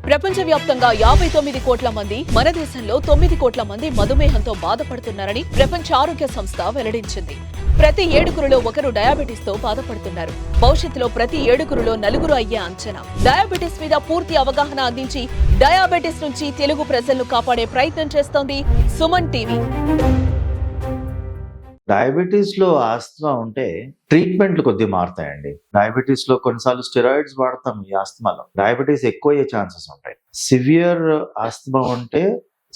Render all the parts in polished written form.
ప్రపంచవ్యాప్తంగా 59 కోట్ల మంది, మన దేశంలో 9 కోట్ల మంది మధుమేహంతో బాధపడుతున్నారని ప్రపంచ ఆరోగ్య సంస్థ వెల్లడించింది. ప్రతి 7గురిలో ఒకరు డయాబెటీస్ తో బాధపడుతున్నారు. భవిష్యత్తులో ప్రతి 7గురిలో 4 అయ్యే అంచనా. డయాబెటీస్ మీద పూర్తి అవగాహన అందించి డయాబెటీస్ నుంచి తెలుగు ప్రజలను కాపాడే ప్రయత్నం చేస్తోంది సుమన్ టీవీ. డయాబెటీస్ లో ఆస్తమా ఉంటే ట్రీట్మెంట్లు కొద్దిగా మారుతాయండి. డయాబెటీస్ లో కొన్నిసార్లు స్టెరాయిడ్స్ వాడతాం. ఈ ఆస్తమాలో డయాబెటీస్ ఎక్కువ అయ్యే ఛాన్సెస్ ఉంటాయి. సివియర్ ఆస్తమా ఉంటే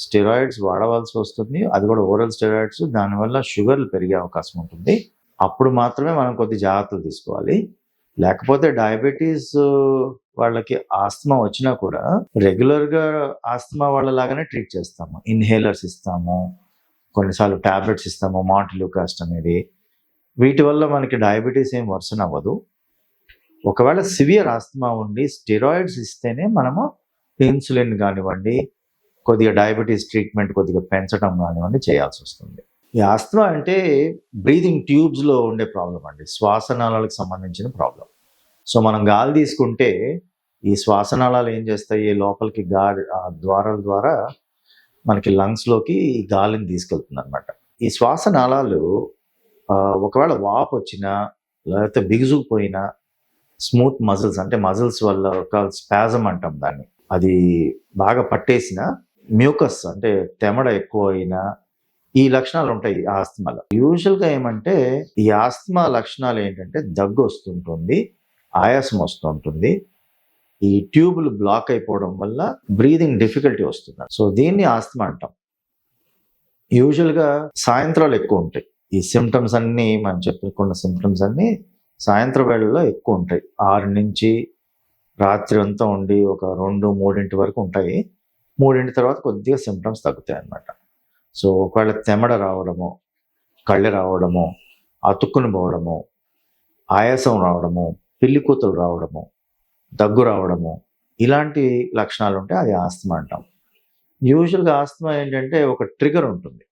స్టెరాయిడ్స్ వాడవలసి వస్తుంది. అది కూడా ఓరల్ స్టెరాయిడ్స్. దానివల్ల షుగర్లు పెరిగే అవకాశం ఉంటుంది. అప్పుడు మాత్రమే మనం కొద్ది జాగ్రత్తలు తీసుకోవాలి. లేకపోతే డయాబెటీస్ వాళ్ళకి ఆస్తమా వచ్చినా కూడా రెగ్యులర్ గా ఆస్తమా వాళ్ళలాగానే ట్రీట్ చేస్తాము. ఇన్హేలర్స్ ఇస్తాము, కొన్నిసార్లు టాబ్లెట్స్ ఇస్తాము, మాంటిల్యూకాస్ట్ అనేది. వీటి వల్ల మనకి డయాబెటీస్ ఏం వర్సన్ అవ్వదు. ఒకవేళ సివియర్ ఆస్తమా ఉండి స్టెరాయిడ్స్ ఇస్తేనే మనము ఇన్సులిన్ కానివ్వండి, కొద్దిగా డయాబెటీస్ ట్రీట్మెంట్ కొద్దిగా పెంచడం కానివ్వండి చేయాల్సి వస్తుంది. ఈ ఆస్తమా అంటే బ్రీతింగ్ ట్యూబ్స్లో ఉండే ప్రాబ్లం అండి, శ్వాసనాళాలకు సంబంధించిన ప్రాబ్లం. సో మనం గాలి తీసుకుంటే ఈ శ్వాసనాళాలు ఏం చేస్తాయి, లోపలికి ద్వారాల ద్వారా మనకి లంగ్స్లోకి ఈ గాలిని తీసుకెళ్తుంది అనమాట. ఈ శ్వాసనాళాలు ఒకవేళ వాపు వచ్చినా, లేకపోతే బిగుసుకుపోయినా, స్మూత్ మజిల్స్ అంటే మజిల్స్ వల్ల ఒక స్పాజం అంటాం దాన్ని, అది బాగా పట్టేసిన, మ్యూకస్ అంటే తెమడ ఎక్కువ అయినా ఈ లక్షణాలు ఉంటాయి ఆస్తమాలో. యూజువల్గా ఏమంటే ఈ ఆస్తమా లక్షణాలు ఏంటంటే దగ్గు వస్తుంటుంది, ఆయాసం వస్తుంటుంది, ఈ ట్యూబులు బ్లాక్ అయిపోవడం వల్ల బ్రీదింగ్ డిఫికల్టీ వస్తుంది. సో దీన్ని ఆస్తమా అంటాం. యూజువల్గా సాయంత్రాలు ఎక్కువ ఉంటాయి ఈ సిమ్టమ్స్ అన్నీ. మనం చెప్పుకున్న సిమ్టమ్స్ అన్నీ సాయంత్రం వేళల్లో ఎక్కువ ఉంటాయి. 6 నుంచి రాత్రి అంతా ఉండి ఒక 2-3 వరకు ఉంటాయి. 3 తర్వాత కొద్దిగా సిమ్టమ్స్ తగ్గుతాయి అన్నమాట. సో ఒకవేళ తెమడ రావడము, కళ్ళె రావడము, అతుక్కుని పోవడము, ఆయాసం రావడము, పిల్లి కూతులు రావడము, దగ్గు రావడము, ఇలాంటి లక్షణాలు ఉంటే అది ఆస్తమా అంటాం. యూజువల్గా ఆస్తమా ఏంటంటే ఒక ట్రిగర్ ఉంటుంది.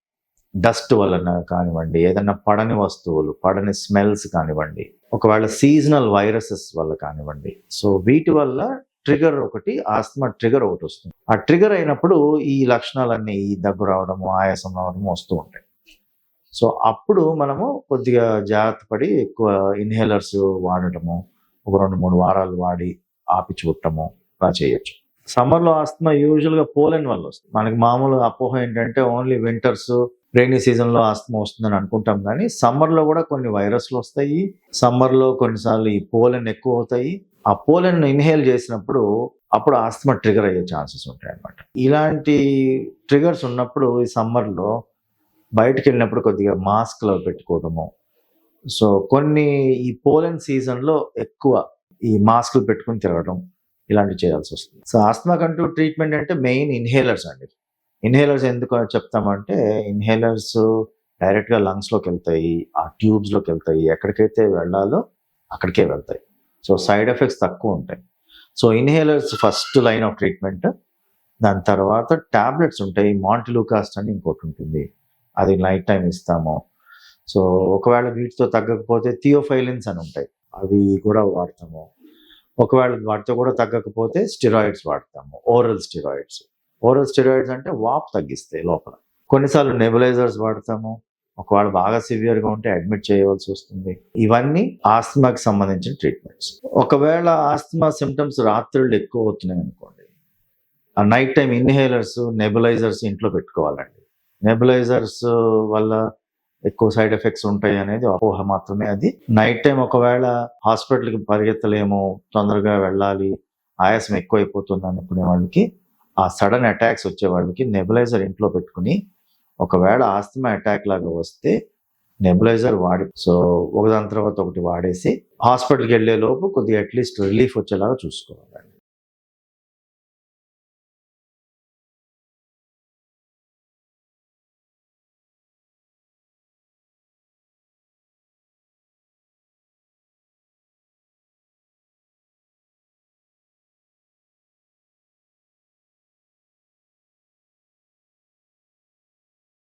డస్ట్ వలన కానివ్వండి, ఏదైనా పడని వస్తువులు, పడని స్మెల్స్ కానివ్వండి, ఒకవేళ సీజనల్ వైరసెస్ వల్ల కానివ్వండి. సో వీటి వల్ల ట్రిగర్ ఒకటి, ఆస్తమా ట్రిగర్ ఒకటి వస్తుంది. ఆ ట్రిగర్ అయినప్పుడు ఈ లక్షణాలన్నీ, ఈ దగ్గు రావడము, ఆయాసం రావడము వస్తూ ఉంటాయి. సో అప్పుడు మనము కొద్దిగా జాగ్రత్త పడి ఎక్కువ ఇన్హేలర్స్ వాడటము, ఒక 2-3 వారాలు వాడి ఆపి చూడటము అలా చేయొచ్చు. సమ్మర్లో ఆస్తమా యూజువల్గా పోలెన్ వల్ల వస్తుంది. మనకి మామూలు అపోహ ఏంటంటే ఓన్లీ వింటర్స్, రైనీ సీజన్లో ఆస్తమా వస్తుందని అనుకుంటాం, కానీ సమ్మర్లో కూడా కొన్ని వైరస్లు వస్తాయి. సమ్మర్లో కొన్నిసార్లు ఈ పోలెన్ ఎక్కువ అవుతాయి. ఆ పోలెన్ ఇన్హేల్ చేసినప్పుడు అప్పుడు ఆస్తమా ట్రిగర్ అయ్యే ఛాన్సెస్ ఉంటాయి అన్నమాట. ఇలాంటి ట్రిగర్స్ ఉన్నప్పుడు ఈ సమ్మర్లో బయటకు వెళ్ళినప్పుడు కొద్దిగా మాస్క్లో పెట్టుకోవడము. సో కొన్ని ఈ పోలెన్ సీజన్లో ఎక్కువ ఈ మాస్కులు పెట్టుకుని తిరగడం ఇలాంటివి చేయాల్సి వస్తుంది. సో ఆస్తమాకంటూ ట్రీట్మెంట్ అంటే మెయిన్ ఇన్హేలర్స్ అండి. ఇన్హేలర్స్ ఎందుకు చెప్తామంటే, ఇన్హేలర్స్ డైరెక్ట్గా లంగ్స్లోకి వెళ్తాయి, ఆ ట్యూబ్స్లోకి వెళ్తాయి, ఎక్కడికైతే వెళ్ళాలో అక్కడికే వెళ్తాయి. సో సైడ్ ఎఫెక్ట్స్ తక్కువ ఉంటాయి. So inhalers first line of treatment. దాని తర్వాత టాబ్లెట్స్ ఉంటాయి, మాంటిల్యూకాస్ట్ అని ఇంకోటి ఉంటుంది, అది నైట్ టైం ఇస్తాము. సో ఒకవేళ వీటితో తగ్గకపోతే థియోఫైలిన్స్ అని ఉంటాయి, అవి కూడా వాడతాము. ఒకవేళ వాటితో కూడా తగ్గకపోతే స్టెరాయిడ్స్ వాడతాము, ఓరల్ స్టెరాయిడ్స్. ఓరల్ స్టెరాయిడ్స్ అంటే వాపు తగ్గిస్తాయి లోపల. కొన్నిసార్లు నెబులైజర్స్ వాడతాము. ఒకవేళ బాగా సివియర్గా ఉంటే అడ్మిట్ చేయవలసి వస్తుంది. ఇవన్నీ ఆస్తమాకి సంబంధించిన ట్రీట్మెంట్స్. ఒకవేళ ఆస్తమా సిమ్టమ్స్ రాత్రులు ఎక్కువ అవుతున్నాయి అనుకోండి, ఆ నైట్ టైం ఇన్హేలర్స్, నెబులైజర్స్ ఇంట్లో పెట్టుకోవాలండి. నెబులైజర్స్ వల్ల ఎక్కువ సైడ్ ఎఫెక్ట్స్ ఉంటాయి అనేది అపోహ మాత్రమే. అది నైట్ టైం ఒకవేళ హాస్పిటల్కి పరిగెత్తలేము, తొందరగా వెళ్ళాలి, ఆయాసం ఎక్కువైపోతుంది అనుకునే వాళ్ళకి, ఆ సడన్ అటాక్స్ వచ్చే వాళ్ళకి నెబులైజర్ ఇంట్లో పెట్టుకుని, ఒకవేళ ఆస్తమా అటాక్ లాగా వస్తే నెబులైజర్ వాడి, సో ఒకదాని తర్వాత ఒకటి వాడేసి హాస్పిటల్కి వెళ్ళే లోపు కొద్దిగా అట్లీస్ట్ రిలీఫ్ వచ్చేలాగా చూసుకోవాలి.